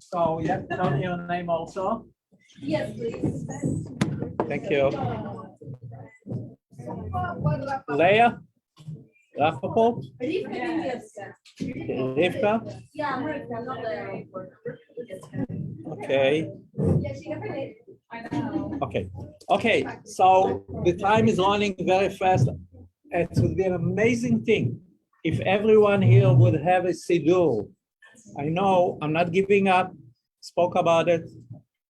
So you have to tell me your name also. Yes, please. Thank you. Leah? Rachapot? Rivka? Yeah, I'm Rivka, not Leah. Okay. Yeah, she got her name. I know. Okay. Okay. So the time is running very fast. It would be an amazing thing if everyone here would have a siddur. I know I'm not giving up. Spoke about it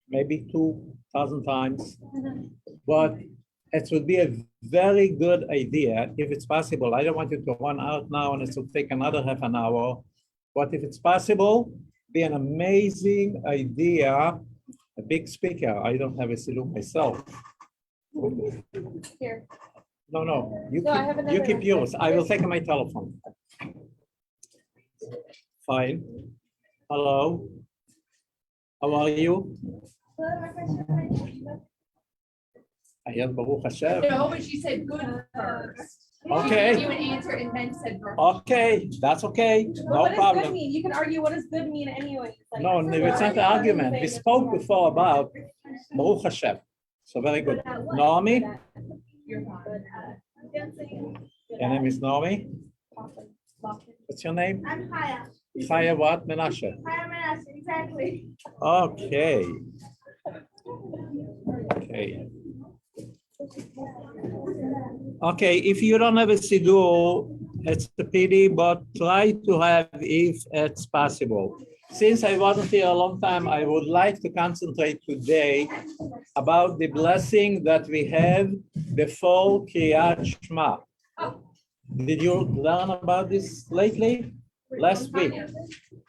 maybe 2,000 times, but it would be a very good idea if it's possible. I don't want you to run out now and it will take another half an hour, but if it's possible, be an amazing idea. A big speaker. I don't have a siddur myself. Here. No, you No, I have keep, another you keep one. yours. I will take my telephone. Fine. Hello. How are you? Ayat Baruch Hashem. No, but she said good first. Okay. She gave you an answer and then said first. Okay, that's okay. But No what does good problem. mean? You can argue what does good mean anyway. It's like, No, it's not an argument. We spoke before about Baruch Hashem. So very good. Naomi? Your name is Naomi? What's your name? I'm Chaya. Chaya what? Menashe. Chaya Menashe, exactly. Okay. Okay. Okay, if you don't have a siddur, it's a pity, but try to have if it's possible. Since I wasn't here a long time, I would like to concentrate today about the blessing that we have before Kriyat Shema. Did you learn about this lately? Last week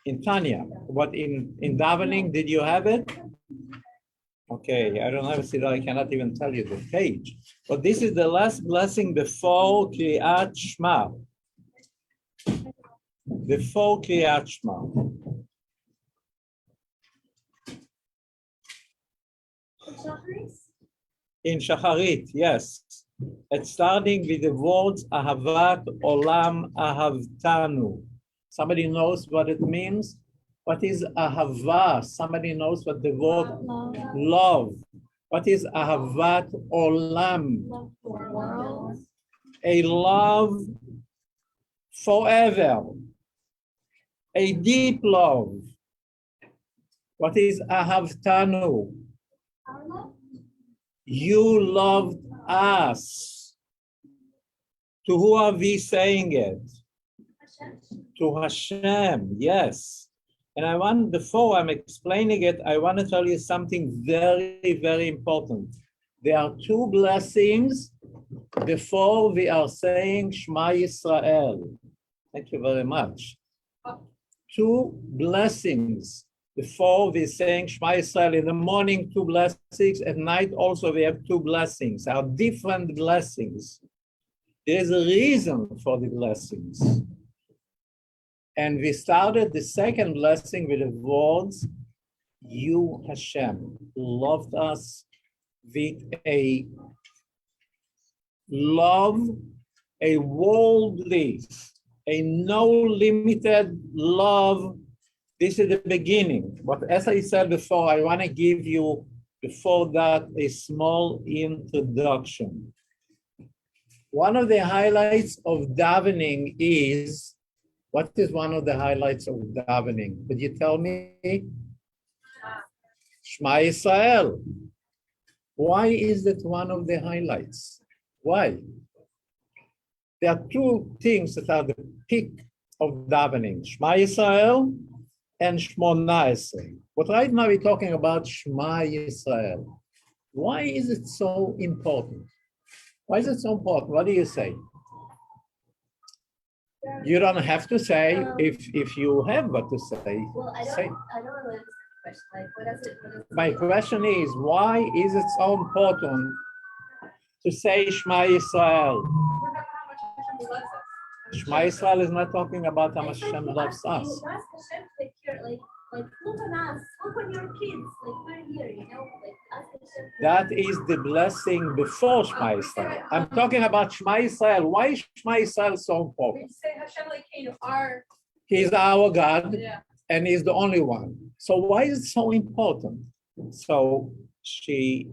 in Tanya. What in davening, did you have it? Okay, I don't have a siddur, I cannot even tell you the page. But this is the last blessing before Kriyat Shema. Before Kriyat Shema. In Shacharit, yes. It's starting with the words Ahavat Olam Ahavtanu. Somebody knows what it means? What is Ahava? Somebody knows what the word love. What is Ahavat Olam? A love forever. A deep love. What is Ahavtanu? You loved us. To who are we saying it? To Hashem, yes. And I want, before I'm explaining it, I want to tell you something very, very important. There are two blessings before we are saying Shema Yisrael. Thank you very much. Two blessings before we're saying Shema Yisrael. In the morning, two blessings. At night also we have two blessings. There are different blessings. There is a reason for the blessings. And we started the second blessing with the words, you Hashem loved us with a love, a worldly, a no limited love. This is the beginning. But as I said before, I want to give you, before that, a small introduction. One of the highlights of davening is, what is one of the highlights of davening? Could you tell me? Shema Yisrael. Why is it one of the highlights? Why? There are two things that are the peak of davening. Shema Yisrael and Shmona Esrei. But right now we're talking about Shema Yisrael. Why is it so important? Why is it so important? What do you say? You don't have to say if you have what to say. Well, I don't Say. really understand the question. Like, what is it? My question is, why is it so important to say Shema Yisrael? We're talking about how much Hashem loves us. Shema Yisrael is not talking about how much Hashem loves us. You ask Hashem to take care, like look on us, look on your kids, like we're here, you know, like ask Hashem. That is the blessing before Shema Yisrael. I'm talking about Shema Yisrael. Why is Shema Yisrael so We important? say Hashem like, you know, our He's our God. yeah. and he's the only one. So why is it so important? So she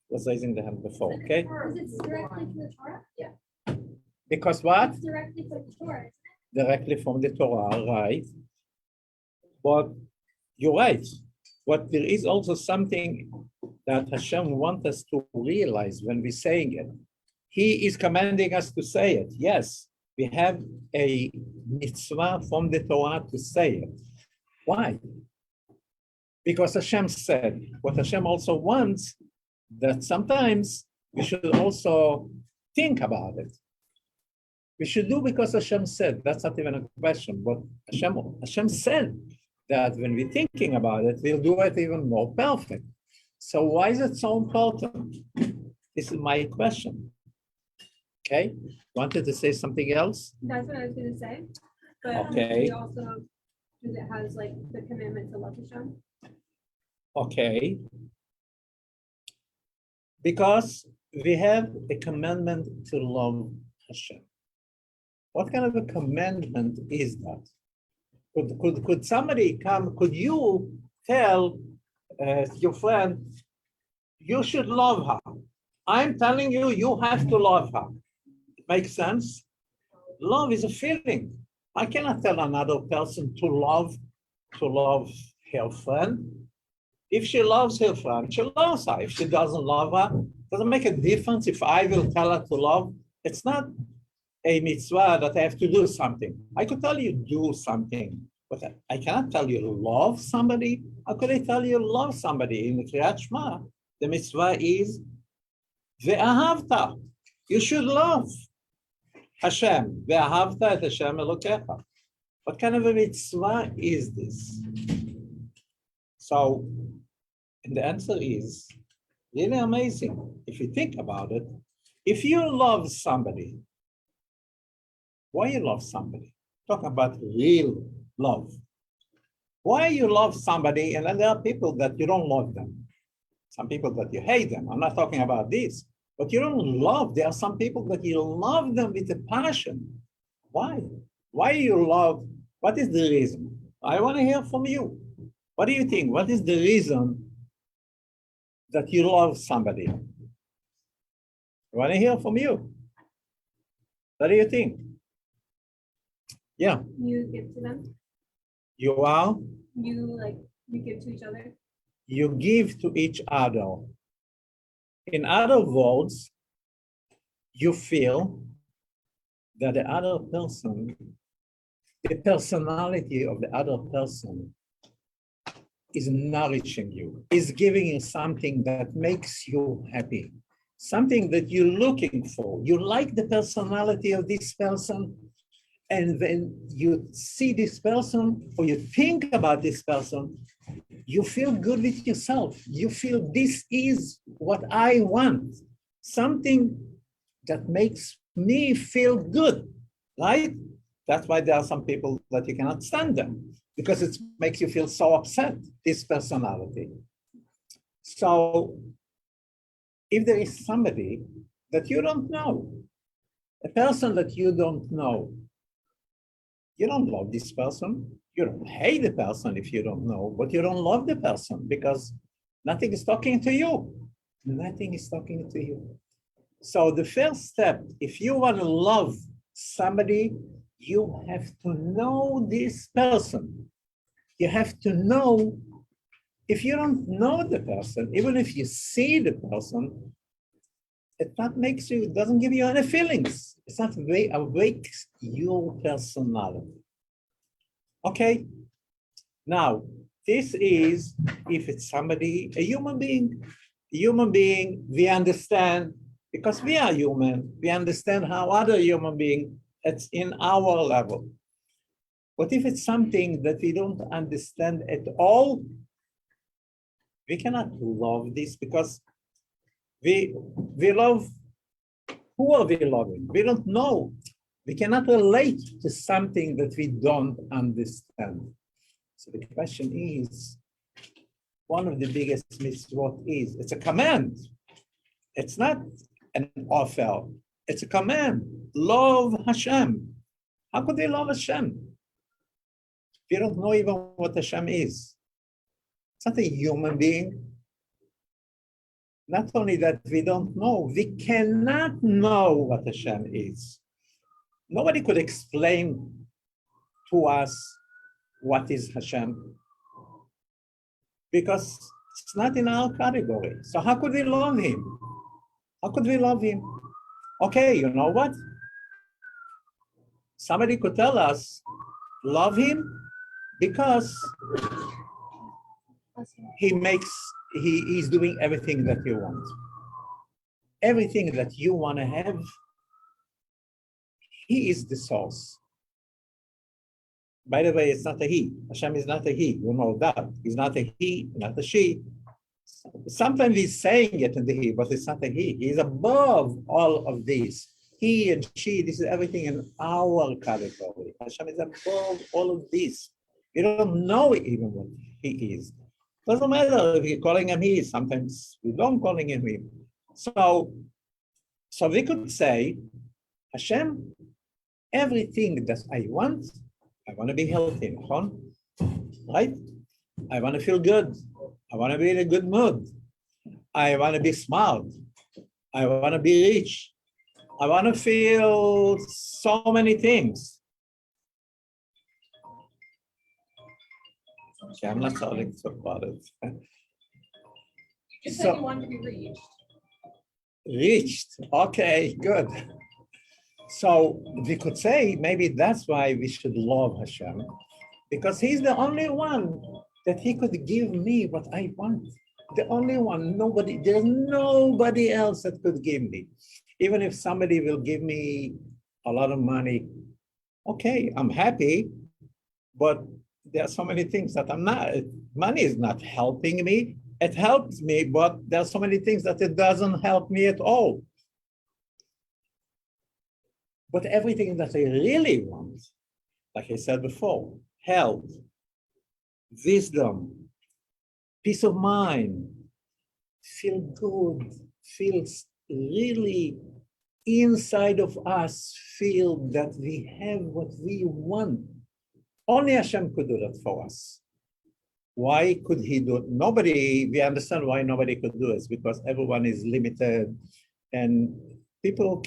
was raising the hand before, okay? Because it's directly from the Torah? Yeah. Because what? It's directly from the Torah. Directly from the Torah, right? But you're right. But there is also something that Hashem wants us to realize when we're saying it. He is commanding us to say it. Yes, we have a mitzvah from the Torah to say it. Why? Because Hashem said, what Hashem also wants, that sometimes we should also think about it. We should do because Hashem said. That's not even a question, but Hashem said that when we're thinking about it, we'll do it even more perfect. So why is it so important? This is my question. Okay, wanted to say something else? That's what I was gonna say. But Okay. we also, because it has like the commandment to love Hashem. Okay. Because we have a commandment to love Hashem. What kind of a commandment is that? Could somebody come, could you tell your friend, you should love her? I'm telling you, you have to love her. It makes sense? Love is a feeling. I cannot tell another person to love her friend. If she loves her friend, she loves her. If she doesn't love her, it doesn't make a difference if I will tell her to love. It's not a mitzvah that I have to do something. I could tell you do something, but I cannot tell you love somebody. How could I tell you love somebody? In the Kriyat Shema, the mitzvah is ve'ahavta. You should love Hashem. Ve'ahavta et Hashem Elokecha. What kind of a mitzvah is this? So, and the answer is really amazing. If you think about it, if you love somebody, why you love somebody? Talking about real love. Why you love somebody, and then there are people that you don't love them. Some people that you hate them. I'm not talking about this, but you don't love. There are some people that you love them with a passion. Why? Why you love? What is the reason? I want to hear from you. What do you think? What is the reason that you love somebody? I want to hear from you. What do you think? Yeah. You give to them. You are? You give to each other. You give to each other. In other words, you feel that the other person, the personality of the other person is nourishing you, is giving you something that makes you happy, something that you're looking for. You like the personality of this person, and when you see this person or you think about this person, you feel good with yourself. You feel this is what I want, something that makes me feel good, right? That's why there are some people that you cannot stand them, because it makes you feel so upset, this personality. So if there is somebody that you don't know, a person that you don't know, you don't love this person. You don't hate the person if you don't know, but you don't love the person because nothing is talking to you. Nothing is talking to you. So the first step, if you want to love somebody, you have to know this person. You have to know. If you don't know the person, even if you see the person, it not makes you, it doesn't give you any feelings. It's not awakes your personality. Okay? Now, this is if it's somebody, a human being. A human being, we understand, because we are human, we understand how other human being, it's in our level. But if it's something that we don't understand at all, we cannot love this because we love, who are we loving? We don't know. We cannot relate to something that we don't understand. So the question is, one of the biggest mitzvot is, it's a command. It's not an offer. It's a command. Love Hashem. How could they love Hashem? We don't know even what Hashem is. It's not a human being. Not only that we don't know, we cannot know what Hashem is. Nobody could explain to us what is Hashem, because it's not in our category. So how could we love him? How could we love him? Okay, you know what? Somebody could tell us, love him because he's doing everything that you want. Everything that you want to have, he is the source. By the way, it's not a he. Hashem is not a he. You know that. He's not a he, not a she. Sometimes he's saying it in the he, but it's not a he. He is above all of these. He and she, this is everything in our category. Hashem is above all of this. We don't know even what he is. Doesn't matter if you're calling him he, sometimes we don't calling him he. So we could say, Hashem, everything that I want to be healthy, right? I want to feel good. I want to be in a good mood. I want to be smart. I want to be rich. I want to feel so many things. Okay, I'm not starting to talk about it. You said you wanted to be reached. Reached. Okay, good. So we could say maybe that's why we should love Hashem, because he's the only one that he could give me what I want. The only one. There's nobody else that could give me. Even if somebody will give me a lot of money, okay, I'm happy, but there are so many things that I'm not. Money is not helping me. It helps me, but there are so many things that it doesn't help me at all. But everything that I really want, like I said before, health, wisdom, peace of mind, feel good, feels really inside of us, feel that we have what we want. Only Hashem could do that for us. Why could he do it? We understand why nobody could do it, because everyone is limited and people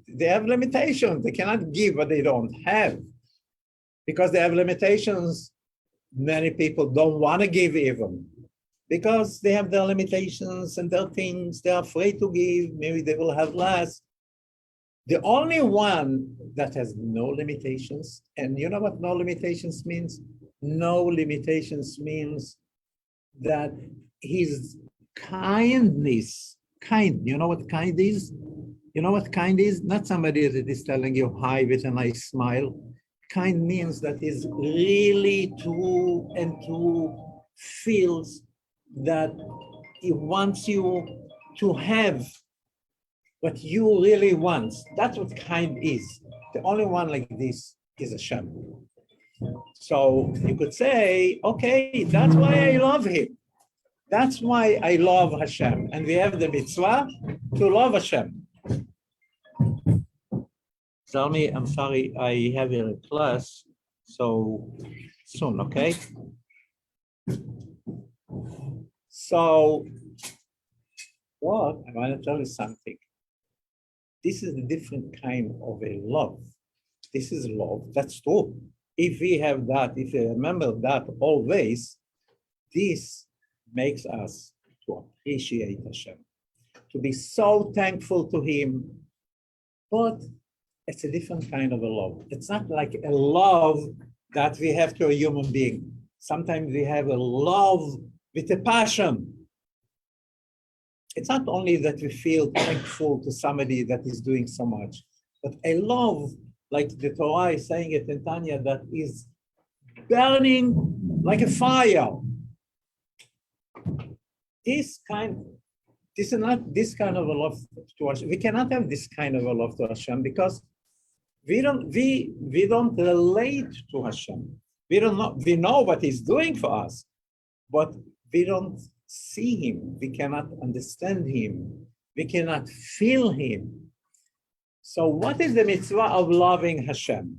they have limitations. They cannot give what they don't have. Because they have limitations, many people don't want to give even. Because they have their limitations and their things, they're afraid to give, maybe they will have less. The only one that has no limitations, and you know what no limitations means? No limitations means that his kindness, you know what kind is? You know what kind is? Not somebody that is telling you hi with a nice smile. Kind means that is really true and true, feels that he wants you to have what you really want. That's what kind is. The only one like this is Hashem. So you could say, okay, that's why I love him. That's why I love Hashem. And we have the mitzvah to love Hashem. Tell me, I'm sorry, I have a class, so soon, okay? So, what? I want to tell you something. This is a different kind of a love. This is love, that's true. If we have that, if we remember that always, this makes us to appreciate Hashem, to be so thankful to him, but it's a different kind of a love. It's not like a love that we have to a human being. Sometimes we have a love with a passion. It's not only that we feel thankful to somebody that is doing so much, but a love, like the Torah is saying it in Tanya, that is burning like a fire. This is not this kind of a love to Hashem. We cannot have this kind of a love to Hashem because we don't relate to Hashem. We know what he's doing for us, but we don't see him. We cannot understand him. We cannot feel him. So what is the mitzvah of loving Hashem?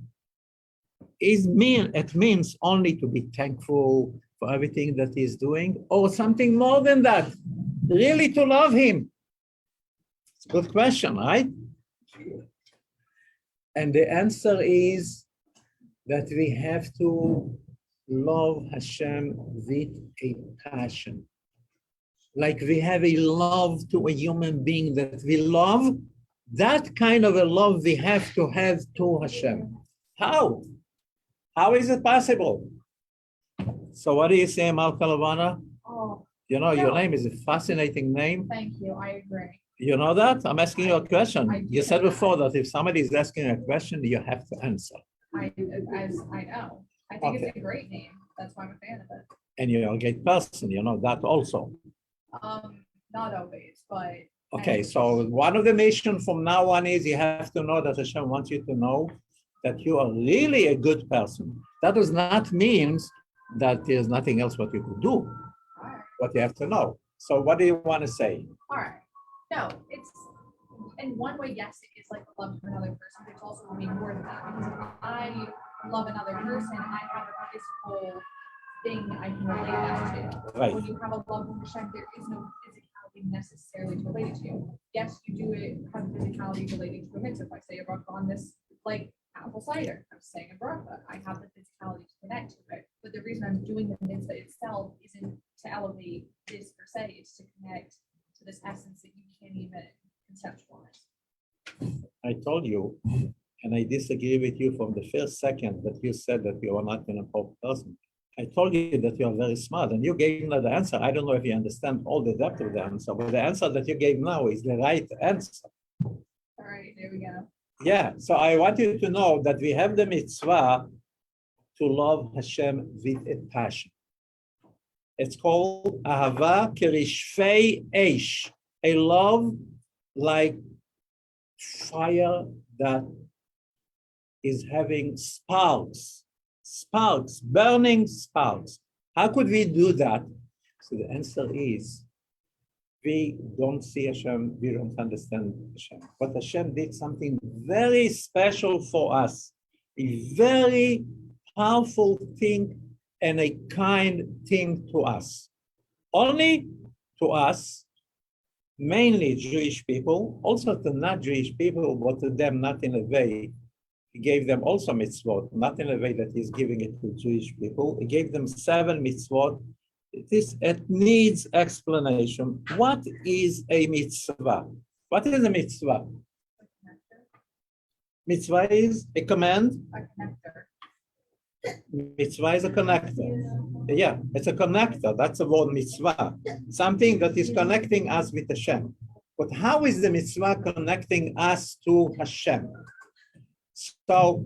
it means only to be thankful for everything that he's doing, or something more than that, really to love him? It's a good question, right? And the answer is that we have to love Hashem with a passion. Like we have a love to a human being that we love, that kind of a love we have to Hashem. How? How is it possible? So what do you say, Malkalavana? Oh, You know, your No. name is a fascinating name. thank you. I agree. You know that? I'm asking you a I question. do You said know before that if somebody is asking a question, you have to answer. I know. I think Okay. it's a great name. That's why I'm a fan of it. And you're a great person, you know that also. Not always, but. Okay, so one of the mission from now on is you have to know that Hashem wants you to know that you are really a good person. That does not mean that there's nothing else what you could do, All right. but you have to know. So what do you want to say? All right. No, it's in one way, yes, it is like love for another person, but it's also mean more than that. Because if I love another person, I have a physical thing I can relate that to. Right. When you have a love for Hashem, there is no physicality necessarily to relate it to. Yes, you do have physicality related to a mitzvah. If I say a bracha on this, like apple cider, I'm saying a bracha. I have the physicality to connect to it. But the reason I'm doing the mitzvah itself isn't to elevate this per se, it's to connect to this essence that you can't even conceptualize. I told you, and I disagree with you from the first second that you said that you are not an important person. I told you that you are very smart, and you gave me the answer. I don't know if you understand all the depth of the answer, but the answer that you gave now is the right answer. All right, there we go. Yeah, so I want you to know that we have the mitzvah to love Hashem with a passion. It's called Ahava Kerishfei Eish, a love like fire that is having sparks, burning sparks. How could we do that? So the answer is, we don't see Hashem, we don't understand Hashem. But Hashem did something very special for us, a very powerful thing and a kind thing to us. Only to us, mainly Jewish people, also to not Jewish people, but to them not in a way. He gave them also mitzvot, not in a way that he's giving it to Jewish people. He gave them 7 mitzvot. It needs explanation. What is a mitzvah? What is a mitzvah? Mitzvah is a command. A connector. Mitzvah is a connector. Yeah, it's a connector. That's the word mitzvah. Something that is connecting us with Hashem. But how is the mitzvah connecting us to Hashem? So,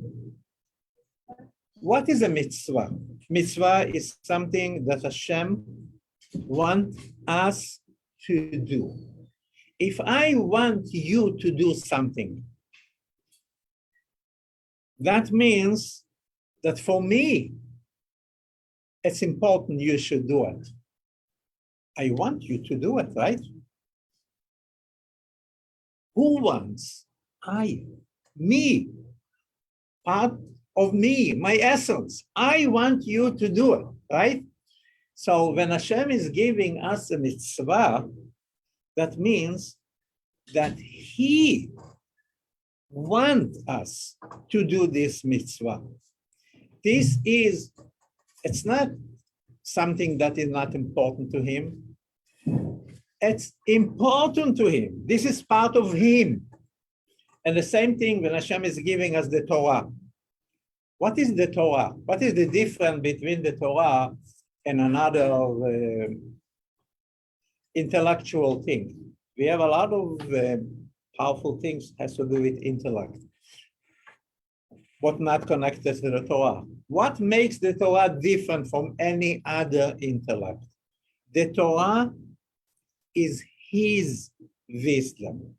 what is a mitzvah? Mitzvah is something that Hashem wants us to do. If I want you to do something, that means that for me, it's important you should do it. I want you to do it, right? Who wants? Me. Part of me, my essence. I want you to do it, right? So when Hashem is giving us a mitzvah, that means that He wants us to do this mitzvah. It's not something that is not important to Him. It's important to Him. This is part of Him. And the same thing when Hashem is giving us the Torah. What is the Torah? What is the difference between the Torah and another intellectual thing? We have a lot of powerful things has to do with intellect, but not connected to the Torah. What makes the Torah different from any other intellect? The Torah is His wisdom.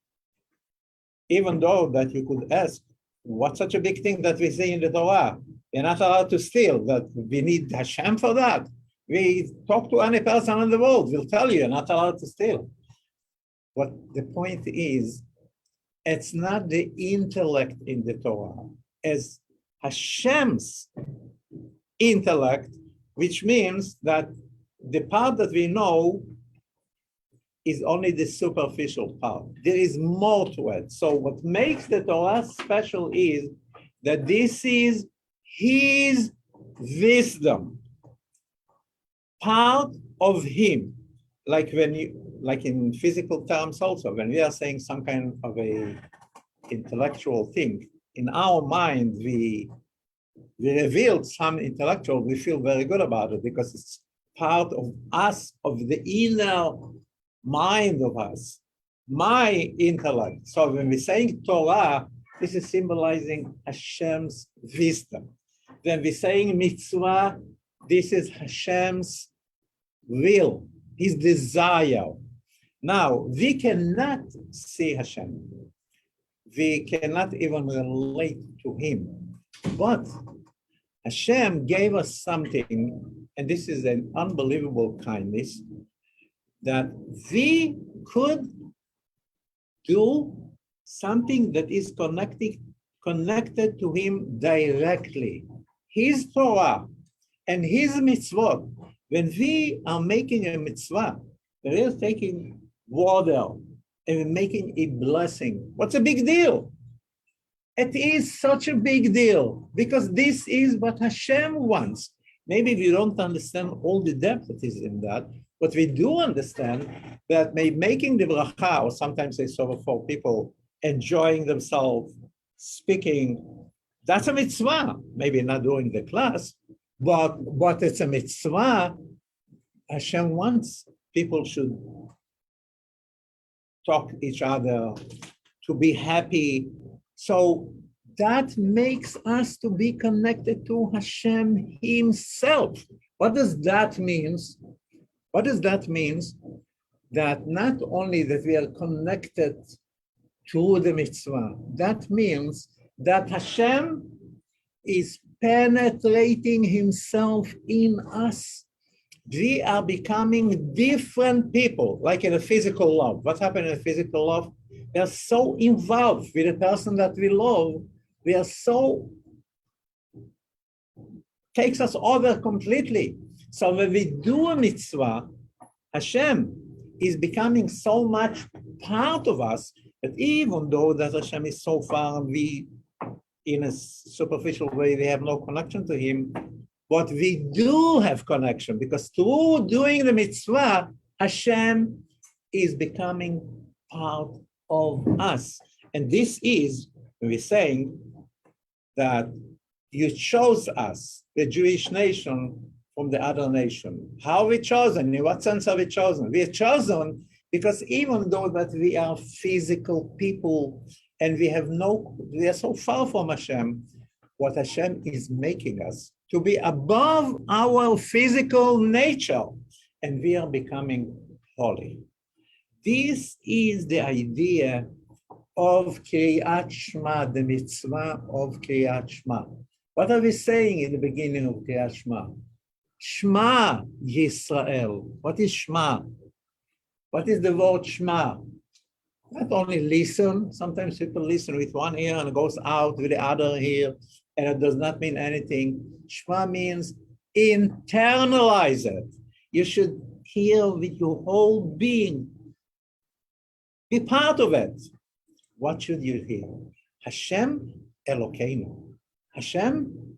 Even though that you could ask, what's such a big thing that we say in the Torah? You're not allowed to steal, that we need Hashem for that. We talk to any person in the world, we'll tell you, you're not allowed to steal. But the point is, it's not the intellect in the Torah. As Hashem's intellect, which means that the part that we know is only the superficial part. There is more to it. So what makes the Torah special is that this is his wisdom, part of him. Like in physical terms also, when we are saying some kind of a intellectual thing, in our mind, we revealed some intellectual, we feel very good about it because it's part of us, of the inner mind of us, my intellect. So when we're saying Torah, this is symbolizing Hashem's wisdom. When we're saying mitzvah, this is Hashem's will, his desire. Now, we cannot see Hashem. We cannot even relate to him. But Hashem gave us something, and this is an unbelievable kindness, that we could do something that is connected to him directly. His Torah and his mitzvot. When we are making a mitzvah, we are taking water and we're making a blessing. What's a big deal? It is such a big deal because this is what Hashem wants. Maybe we don't understand all the depth that is in that, but we do understand that making the bracha, or sometimes they serve for people enjoying themselves, speaking, that's a mitzvah. Maybe not during the class, but it's a mitzvah. Hashem wants people should talk to each other, to be happy. So that makes us to be connected to Hashem himself. What does that mean? What does that mean? That not only that we are connected to the mitzvah, that means that Hashem is penetrating himself in us. We are becoming different people, like in a physical love. What happened in a physical love? We are so involved with the person that we love. We are so, takes us over completely. So when we do a mitzvah, Hashem is becoming so much part of us that even though that Hashem is so far and we, in a superficial way, we have no connection to him, but we do have connection because through doing the mitzvah, Hashem is becoming part of us. And this is, when we're saying that you chose us, the Jewish nation, from the other nation. How are we chosen? In what sense are we chosen? We are chosen because even though that we are physical people and we are so far from Hashem, what Hashem is making us to be above our physical nature, and we are becoming holy. This is the idea of Kriyat Shema, the mitzvah of Kriyat Shema. What are we saying in the beginning of Kriyat Shema? Shema Yisrael. What is Shema? What is the word Shema? Not only listen. Sometimes people listen with one ear and it goes out with the other ear, and it does not mean anything. Shema means internalize it. You should hear with your whole being. Be part of it. What should you hear? Hashem Elokeinu. Hashem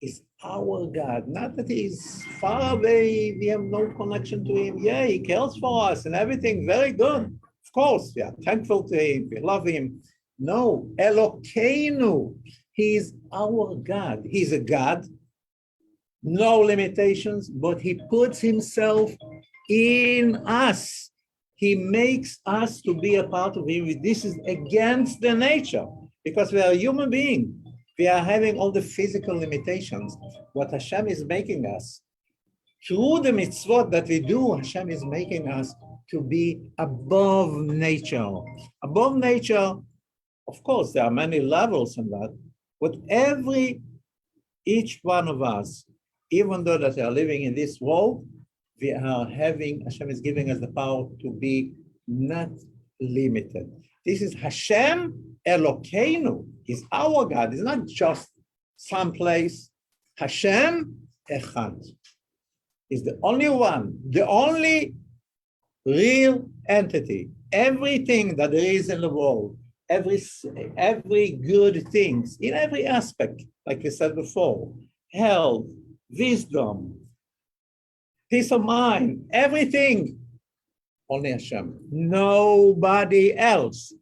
is our God. Not that he's far away, we have no connection to him. Yeah, he cares for us and everything, very good. Of course, we are thankful to him, we love him. No, Elokeinu, he is our God. He's a God, no limitations, but he puts himself in us. He makes us to be a part of him. This is against the nature because we are human beings. We are having all the physical limitations. What Hashem is making us, through the mitzvot that we do, Hashem is making us to be above nature. Above nature, of course, there are many levels in that, but each one of us, even though that we are living in this world, we are having, Hashem is giving us the power to be not limited. This is Hashem Elokeinu. He's our God. He's not just someplace. Hashem Echad is the only one, the only real entity. Everything that there is in the world, every good things in every aspect, like you said before, health, wisdom, peace of mind, everything, only Hashem. Nobody else.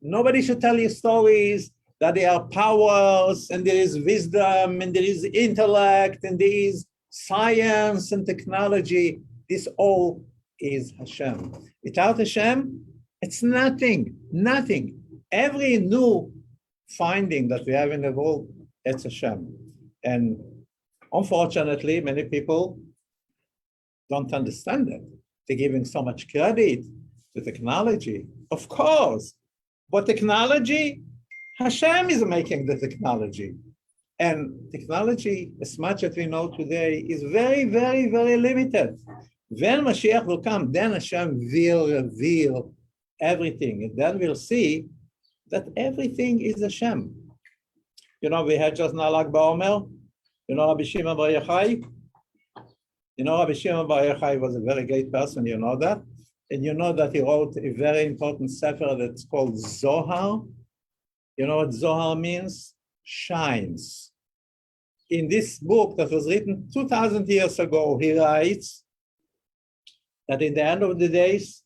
Nobody should tell you stories that there are powers and there is wisdom and there is intellect and there is science and technology. This all is Hashem. Without Hashem, it's nothing, nothing. Every new finding that we have in the world, it's Hashem. And unfortunately, many people don't understand it. They're giving so much credit to technology. Of course, but technology, Hashem is making the technology. And technology, as much as we know today, is very, very, very limited. When Mashiach will come, then Hashem will reveal everything. And then we'll see that everything is Hashem. You know, we had just now Lag BaOmer. You know Rabbi Shimon Bar Yochai? You know Rabbi Shimon Bar Yochai was a very great person, you know that? And you know that he wrote a very important sefer that's called Zohar. You know what Zohar means? Shines. In this book that was written 2,000 years ago, he writes that in the end of the days,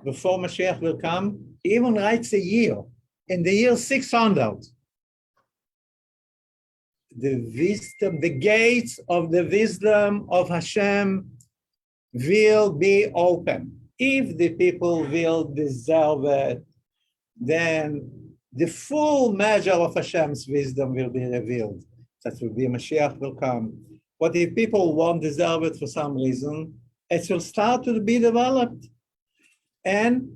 before Mashiach will come, he even writes a year. In the year 600, the wisdom, the gates of the wisdom of Hashem will be open. If the people will deserve it, then the full measure of Hashem's wisdom will be revealed. That will be Mashiach will come. But if people won't deserve it for some reason, it will start to be developed. And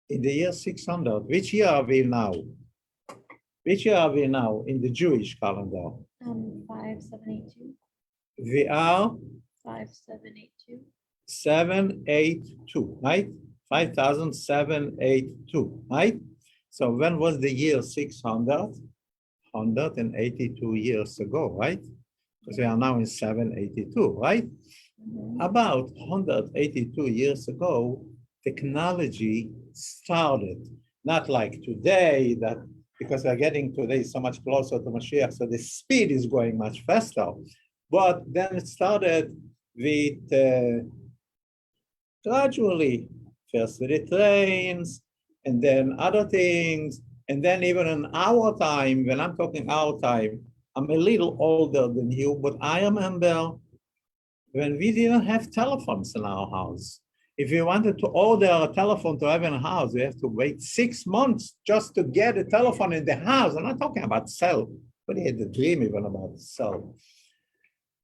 in the year 600, which year are we now? Which year are we now in the Jewish calendar? 5782. We are 5782. 782, right? 5,782, right? So when was the year 600? 182 years ago, right? Because we are now in 782, right? About 182 years ago, technology started. Not like today, that because we're getting today so much closer to Mashiach, so the speed is going much faster. But then it started with gradually, first with the trains, and then other things, and then even in our time, when I'm talking our time, I'm a little older than you, but I remember when we didn't have telephones in our house. If you wanted to order a telephone to have in a house, you have to wait 6 months just to get a telephone in the house. I'm not talking about cell, but he had a dream even about cell.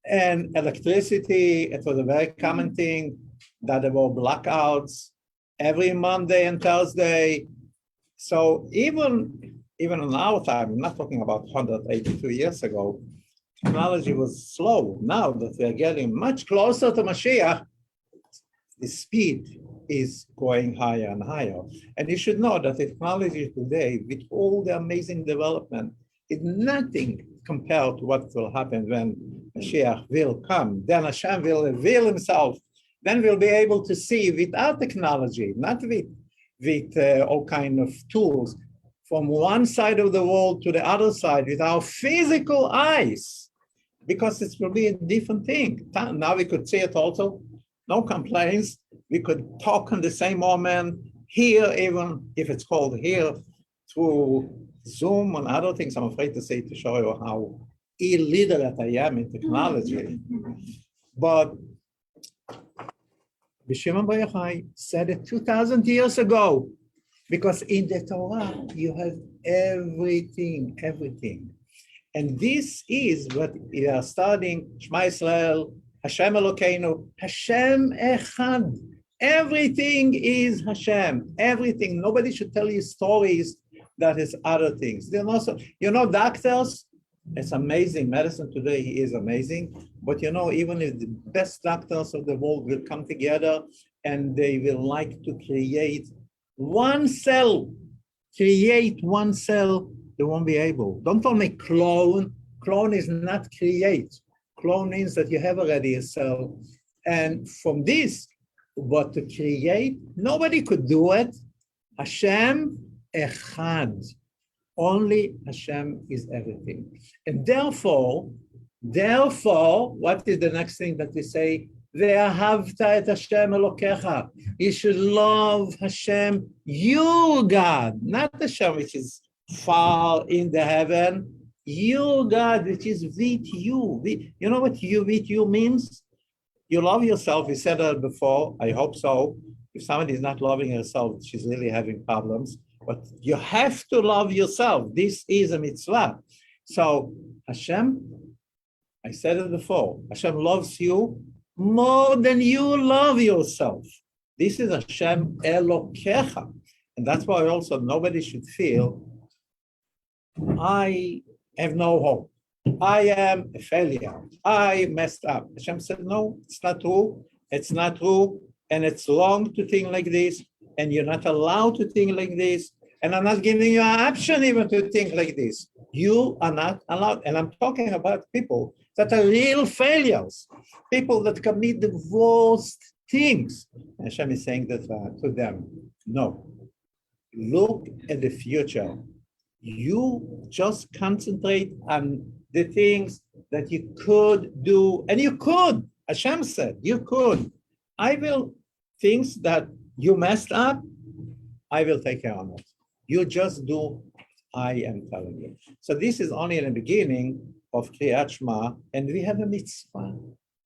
And electricity, it was a very common thing that there were blackouts every Monday and Thursday. So even in our time, I'm not talking about 182 years ago, technology was slow. Now that we are getting much closer to Mashiach, the speed is going higher and higher. And you should know that technology today, with all the amazing development, is nothing compared to what will happen when Mashiach will come. Then Hashem will reveal himself. Then we'll be able to see without technology, not with all kind of tools, from one side of the world to the other side with our physical eyes, because it will be a different thing. Now we could see it also, no complaints. We could talk in the same moment, here, even if it's called here, through Zoom and other things. I'm afraid to say, to show you how illiterate I am in technology. But Shimon Bar Yochai said it 2,000 years ago, because in the Torah, you have everything, everything. And this is what we are studying, Shema Yisrael, Hashem Elokeinu, Hashem Echad. Everything is Hashem, everything. Nobody should tell you stories that is other things. You know, doctors, it's amazing. Medicine today is amazing. But you know, even if the best doctors of the world will come together and they will like to create one cell, they won't be able. Don't only clone Clone is not create. Clone means that you have already a self. And from this, but to create, nobody could do it. Hashem echad. Only Hashem is everything. And therefore, what is the next thing that we say? Ve'ahavta et Hashem Elokecha. You should love Hashem, your God, not Hashem which is far in the heaven. Your God, which is with you. You know what you with you means? You love yourself. We said that before. I hope so. If somebody is not loving herself, she's really having problems. But you have to love yourself. This is a mitzvah. So Hashem, I said it before, Hashem loves you more than you love yourself. This is Hashem Elokecha. And that's why also nobody should feel, I have no hope. I am a failure. I messed up. Hashem said, no, it's not true. It's not true. And it's wrong to think like this. And you're not allowed to think like this. And I'm not giving you an option even to think like this. You are not allowed. And I'm talking about people that are real failures. People that commit the worst things. And Hashem is saying that to them. No. Look at the future. You just concentrate on the things that you could do. And you could. Hashem said, you could. Things that you messed up, I will take care of it. You just do what I am telling you. So this is only in the beginning of Kriyat Shema, and we have a mitzvah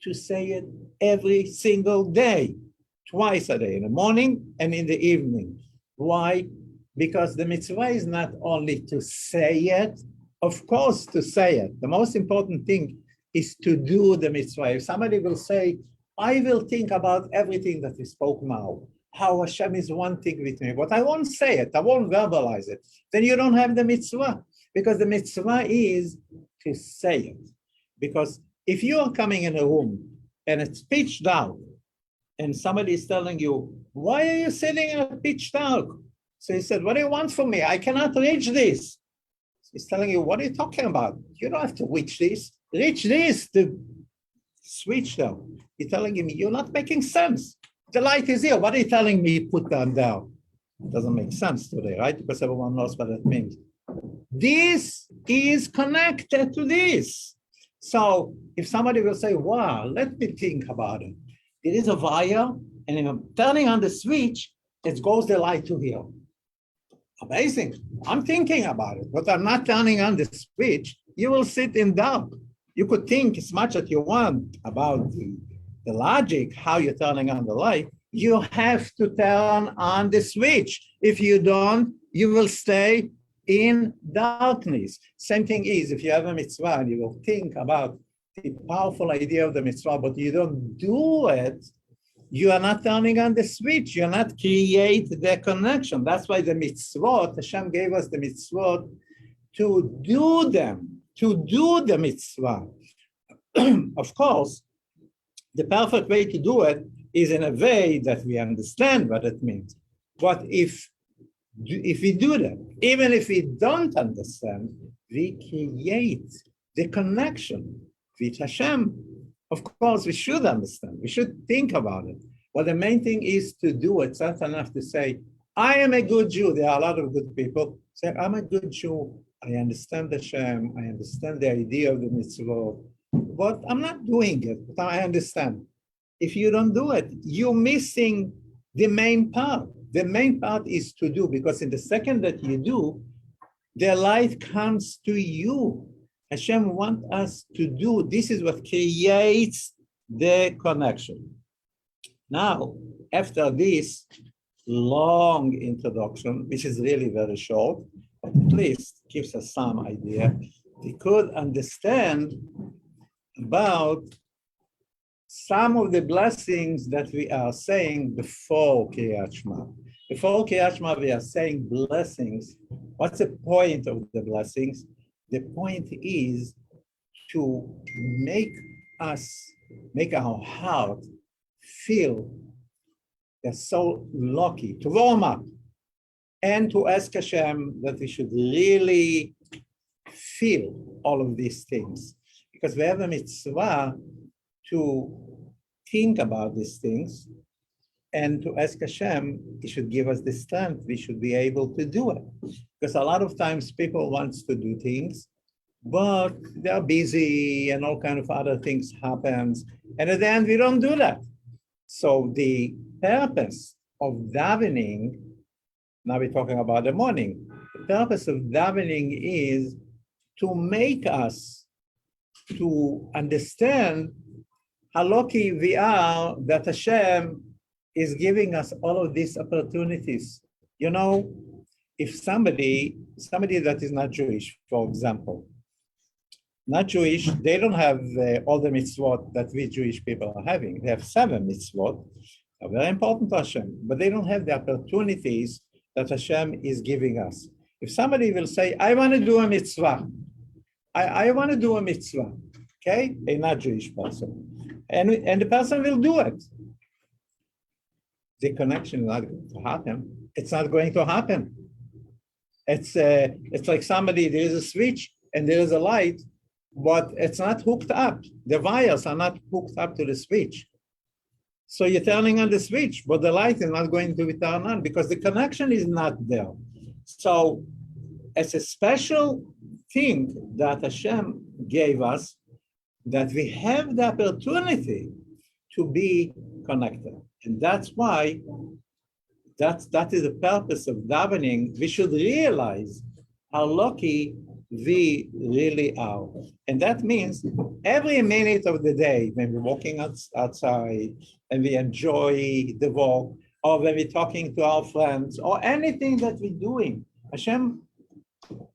to say it every single day, twice a day, in the morning and in the evening. Why? Because the mitzvah is not only to say it, of course to say it. The most important thing is to do the mitzvah. If somebody will say, I will think about everything that we spoke now, how Hashem is one thing with me, but I won't say it, I won't verbalize it, then you don't have the mitzvah, because the mitzvah is to say it. Because if you are coming in a room and it's pitch dark, and somebody is telling you, why are you sitting in a pitch dark? So he said, what do you want from me? I cannot reach this. He's telling you, what are you talking about? You don't have to reach this. Reach this, the switch down. You're telling him, you're not making sense. The light is here. What are you telling me? Put them down. It doesn't make sense today, right? Because everyone knows what that means. This is connected to this. So if somebody will say, wow, let me think about it. There is a wire, and if I'm turning on the switch, it goes the light to here. Amazing. I'm thinking about it, but I'm not turning on the switch. You will sit in dark. You could think as much as you want about the logic, how you're turning on the light. You have to turn on the switch. If you don't, you will stay in darkness. Same thing is, if you have a mitzvah and you will think about the powerful idea of the mitzvah, but you don't do it, you are not turning on the switch. You're not create the connection. That's why the mitzvot, Hashem gave us the mitzvot to do them, to do the mitzvah. Of course, the perfect way to do it is in a way that we understand what it means. But if we do that, even if we don't understand, we create the connection with Hashem. Of course, we should understand. We should think about it. But the main thing is to do it. It's not enough to say, I am a good Jew. There are a lot of good people say, I'm a good Jew. I understand Hashem. I understand the idea of the mitzvah. But I'm not doing it, but I understand. If you don't do it, you're missing the main part. The main part is to do, because in the second that you do, the light comes to you. Hashem wants us to do. This is what creates the connection. Now, after this long introduction, which is really very short, but at least gives us some idea, we could understand about some of the blessings that we are saying before Kriyat Shema. Before Kriyat Shema, we are saying blessings. What's the point of the blessings? The point is to make our heart feel they're so lucky, to warm up, and to ask Hashem that we should really feel all of these things, because we have a mitzvah to think about these things and to ask Hashem, He should give us the strength, we should be able to do it. Because a lot of times people want to do things, but they're busy and all kind of other things happens. And at the end, we don't do that. So the purpose of davening, now we're talking about the morning, the purpose of davening is to make us to understand how lucky we are that Hashem is giving us all of these opportunities. You know, if somebody that is not Jewish, for example, not Jewish, they don't have all the mitzvot that we Jewish people are having. They have 7 mitzvot, are very important to Hashem, but they don't have the opportunities that Hashem is giving us. If somebody will say, I want to do a mitzvah, I want to do a mitzvah, okay? A not Jewish person. And the person will do it. The connection is not going to happen. It's not going to happen. It's like somebody, there is a switch and there is a light, but it's not hooked up. The wires are not hooked up to the switch. So you're turning on the switch, but the light is not going to be turned on because the connection is not there. So it's a special thing that Hashem gave us, that we have the opportunity to be connected. And that's why that is the purpose of davening. We should realize how lucky we really are. And that means every minute of the day, when we're walking outside and we enjoy the walk, or when we're talking to our friends, or anything that we're doing, Hashem,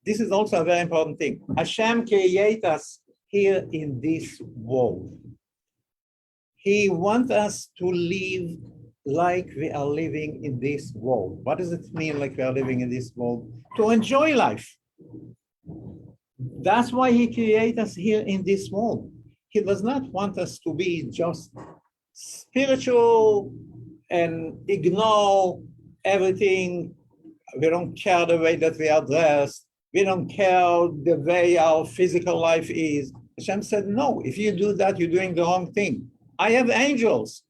this is also a very important thing. Hashem created us here in this world. He wants us to live like we are living in this world. What does it mean, like we are living in this world? To enjoy life. That's why He created us here in this world. He does not want us to be just spiritual and ignore everything. We don't care the way that we are dressed. We don't care the way our physical life is. Hashem said, no, if you do that, you're doing the wrong thing. I have angels.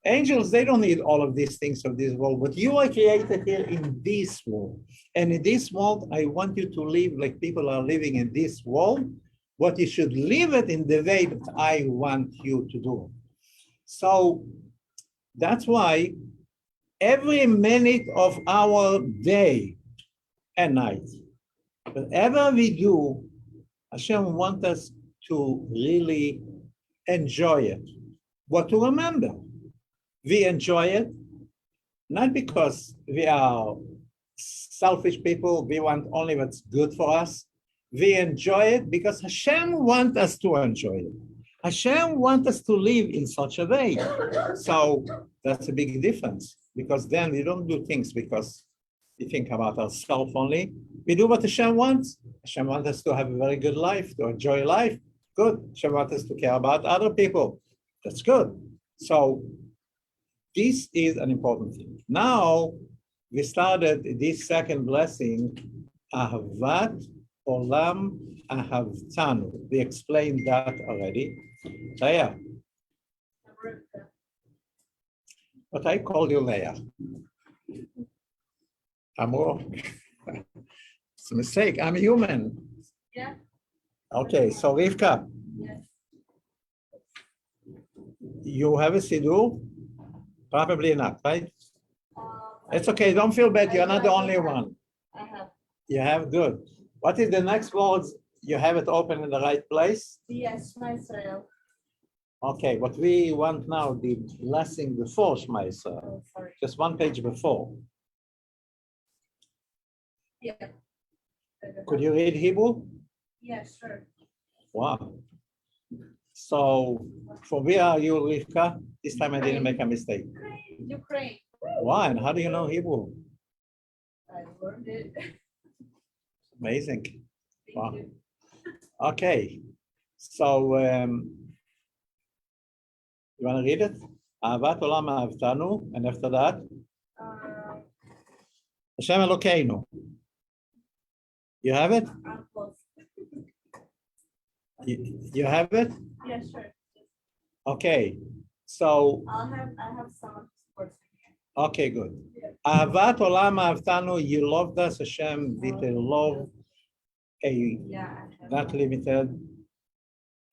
Angels, they don't need all of these things of this world, but you are created here in this world. And in this world, I want you to live like people are living in this world, but you should live it in the way that I want you to do. So that's why every minute of our day and night, whatever we do, Hashem wants us to really enjoy it. But to remember, we enjoy it, not because we are selfish people, we want only what's good for us. We enjoy it because Hashem wants us to enjoy it. Hashem wants us to live in such a way. So that's a big difference, because then we don't do things because we think about ourselves only. We do what Hashem wants. Hashem wants us to have a very good life, to enjoy life. Good. Hashem wants us to care about other people. That's good. So this is an important thing. Now, we started this second blessing, Ahavat Olam Ahavtanu. We explained that already. Leah. But I called you Leah. Amor. It's a mistake. I'm human. Yeah. Okay, so Rivka. Yes. You have a siddur? Probably not, right? It's okay, don't feel bad, you're not the only one. I have. You have, good. What is the next words? You have it open in the right place? Yes, myself. Okay, what we want now, the blessing before Shema Yisrael, Oh, sorry. just one page before. Yeah. Could you read Hebrew? Yeah, sure. Wow. So, from where are you, Rivka? This time I didn't make a mistake. Ukraine. Why? And how do you know Hebrew? I learned it. Amazing. Thank Wow. you. Okay. So, you want to read it? Ahavat olam ahavtanu, and after that, Uh, Hashem Elokeinu. You have it? I'm close. You have it? Yeah, sure. Okay. So, I have some sports here. okay, good. Ahavat olam ahavtanu, you loved us, Hashem, with a love, a Yeah. not limited.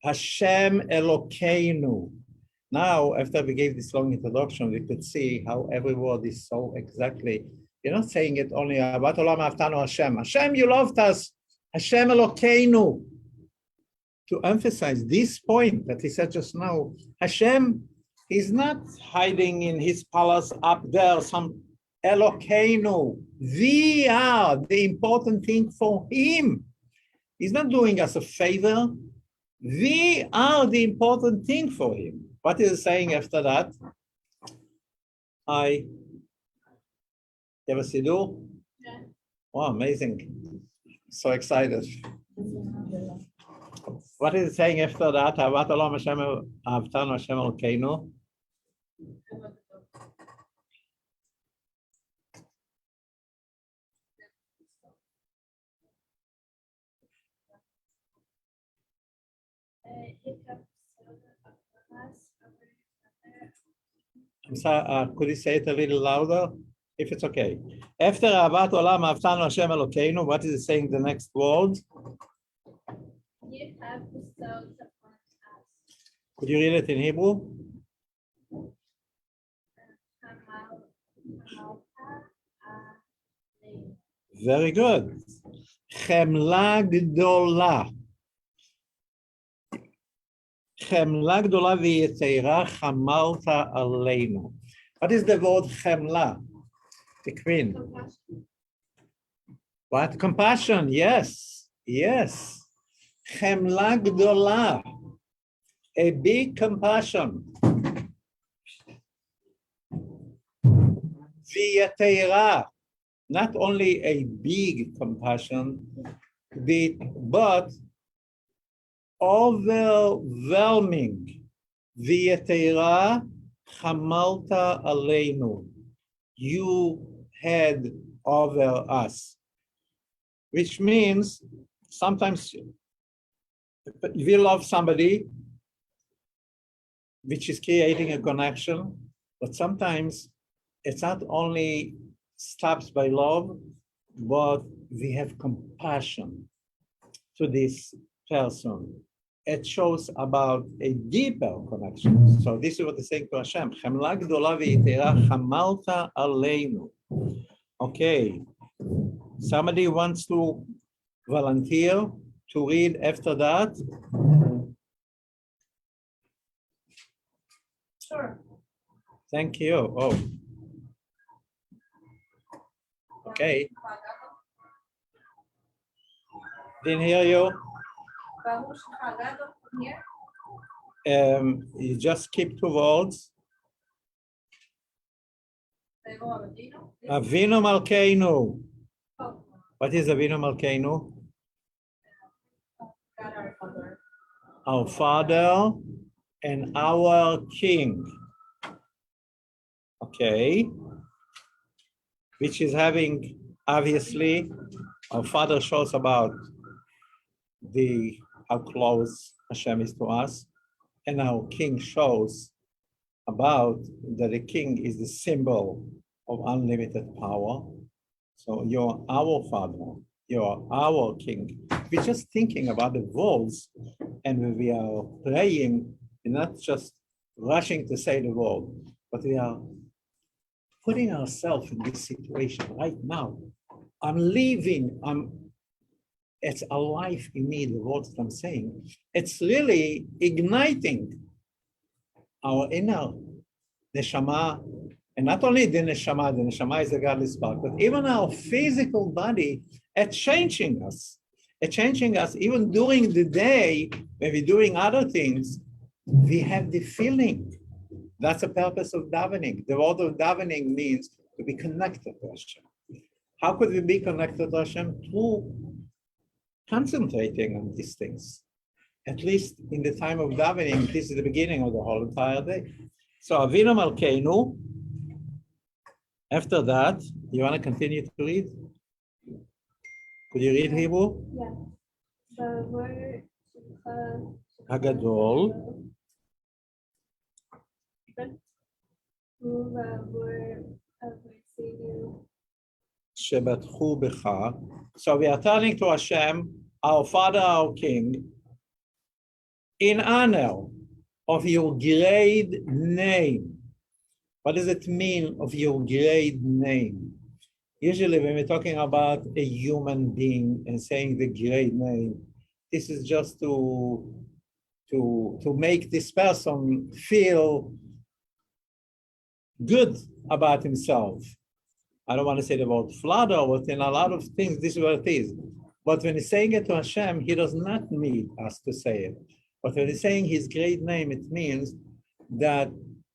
Hashem Elokeinu. Now, after we gave this long introduction, we could see how every word is so exactly. You're not saying it only about Olam Ahavtanu Hashem. Hashem, you loved us. Hashem Elokeinu. To emphasize this point that he said just now, Hashem is not hiding in his palace up there, some Elokeinu. We are the important thing for him. He's not doing us a favor. We are the important thing for him. What is he saying after that? You have a siddur? Yeah. Oh, amazing. So excited. What is he saying after that? Ahavat olam Hashem ahavtanu Hashem Elokeinu. I'm sorry, could you say it a little louder? If it's okay. After Ahavat olam ahavtanu Hashem Elokeinu, what is it saying the next word? You have bestowed upon us. Could you read it in Hebrew? Very good. Chemla gdola. Chemla gdola v'yetera chamalta aleinu. What is the word chemla? The queen. What? Compassion. Yes. Yes. Chemla gdola. A big compassion. V'yetera. Not only a big compassion, but overwhelming. V'yetera chamalta aleinu. You had over us. Which means sometimes we love somebody, which is creating a connection, but sometimes it's not only stops by love, but we have compassion to this person. It shows about a deeper connection. So this is what they're saying to Hashem. Chemla gdola v'yetera chamalta aleinu. Okay. Somebody wants to volunteer to read after that? Sure. Thank you. Oh. Okay. Didn't hear you. You just keep two words. Avinu Malkeinu. What is Avinu Malkeinu? Our Father and our King. Okay. Which is having, obviously, our Father shows about how close Hashem is to us, and our King shows about that the King is the symbol of unlimited power. So you're our Father, you're our King. We're just thinking about the words, and when we are praying, we're not just rushing to say the word, but we are putting ourselves in this situation right now. It's alive in me, the words that I'm saying. It's really igniting our inner neshama, and not only the neshama is a godly spark, but even our physical body, it's changing us. It's changing us even during the day, when we're doing other things, we have the feeling. That's the purpose of davening. The word of davening means to be connected to Hashem. How could we be connected to Hashem? Through concentrating on these things. At least in the time of davening, this is the beginning of the whole entire day. So Avinu Malkeinu. After that, you want to continue to read? Could you read Hebrew? Yeah. The word הגדול, שבטחו בך. So we are turning to Hashem, our Father, our King, in honor of your great name. What does it mean of your great name? Usually when we're talking about a human being and saying the great name, this is just to make this person feel good about himself. I don't want to say the word flatter, but in a lot of things, this is what it is. But when he's saying it to Hashem, he does not need us to say it. But when he's saying his great name, it means that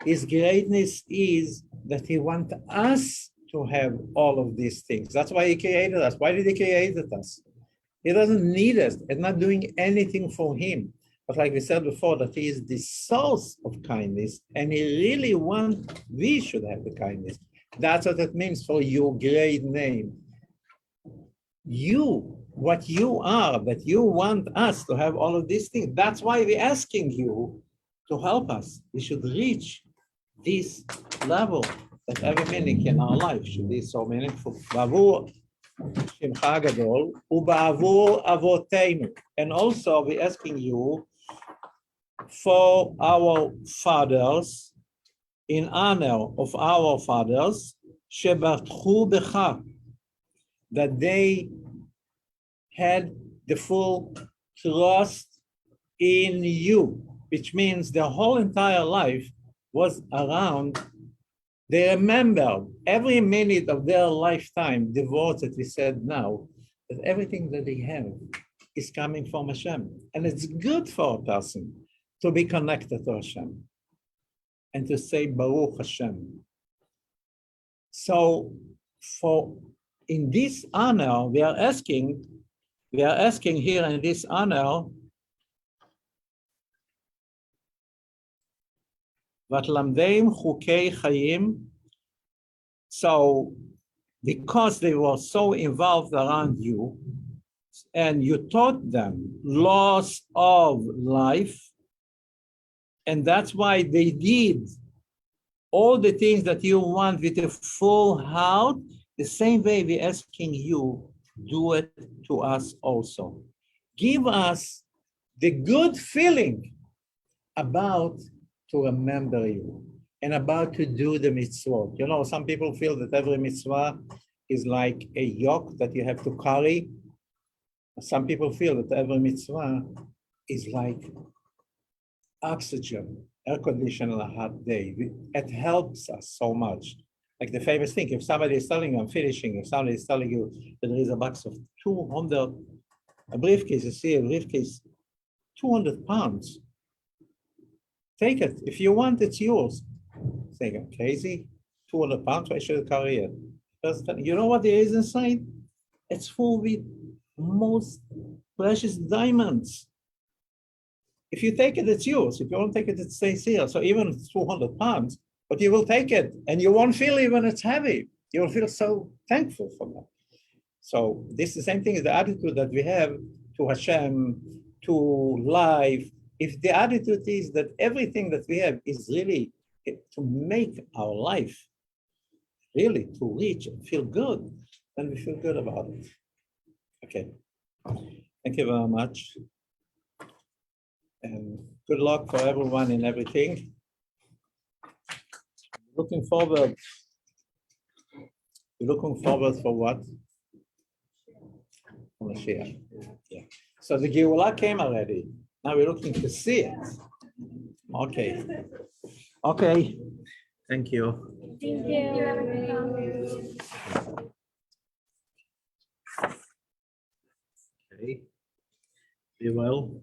his greatness is that he wants us to have all of these things. That's why he created us. Why did he create us? He doesn't need us. It's not doing anything for him. But like we said before, that he is the source of kindness, and he really wants we should have the kindness. That's what it means for your great name. You, what you are, that you want us to have all of these things. That's why we're asking you to help us. We should reach this level that every minute in our life should be so meaningful. And also we're asking you for our fathers, in honor of our fathers, שבטחו בך, that they had the full trust in you, which means their whole entire life was around. They remembered every minute of their lifetime, the words that we said now, that everything that they have is coming from Hashem. And it's good for a person to be connected to Hashem and to say Baruch Hashem. So in this honor, we are asking here in this honor, Vatlamdeim chukei chayim. So because they were so involved around you, and you taught them laws of life, and that's why they did all the things that you want with a full heart, the same way we're asking you, do it to us also. Give us the good feeling about to remember you and about to do the mitzvot. You know, some people feel that every mitzvah is like a yoke that you have to carry. Some people feel that every mitzvah is like oxygen, air conditioner on a hot day. It helps us so much. Like the famous thing, if somebody is telling you, I'm finishing, if somebody is telling you that there is a box of 200, a briefcase, you see a briefcase, 200 pounds. Take it. If you want, it's yours. Say, I'm crazy? 200 pounds, I should carry it. Just, you know what there is inside? It's full with most precious diamonds. If you take it, it's yours. If you don't take it, it stays here. So even if it's 200 pounds, but you will take it and you won't feel even it's heavy. You will feel so thankful for that. So this is the same thing as the attitude that we have to Hashem, to life. If the attitude is that everything that we have is really to make our life, really to reach and feel good, then we feel good about it. Okay. Thank you very much. And good luck for everyone in everything. Looking forward. You're looking forward for what? For Mashiach. Yeah. So the Geulah came already. Now we're looking to see it. Okay. Okay. Thank you. Thank you. Okay. Be well.